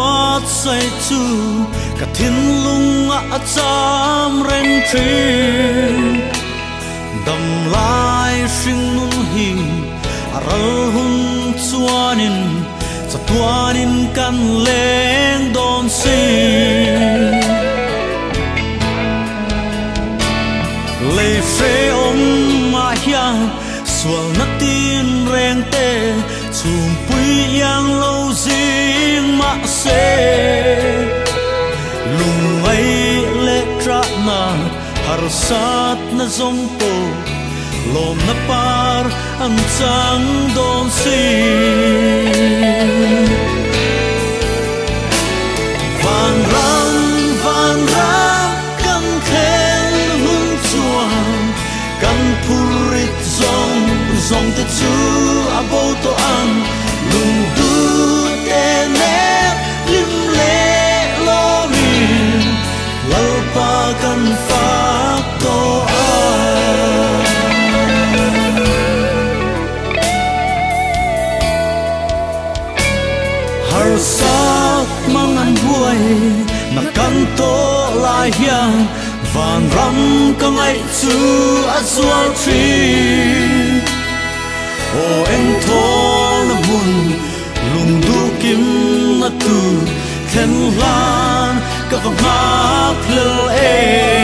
quát say chu cả thiên lung a cham ren tri đầm lai sinh nun hi aral hun chuanin sa tuanin kan leng don si lê phê ôm mà hiang sual na tin reng te chum pui yang lâu riêng mà se lung ấy lệ tra na har sát na zong to lom na par ang chang don si van ram kan khen hun chuan kan purit zong te chu a bo to ang lung du te ne lim le lo min lal pa kan fa to a har sak mang an buai na kan to lai hiang van ram kang ai chu a zual tri o en thon mun lung du kim na tu khen lan ka va ma phel e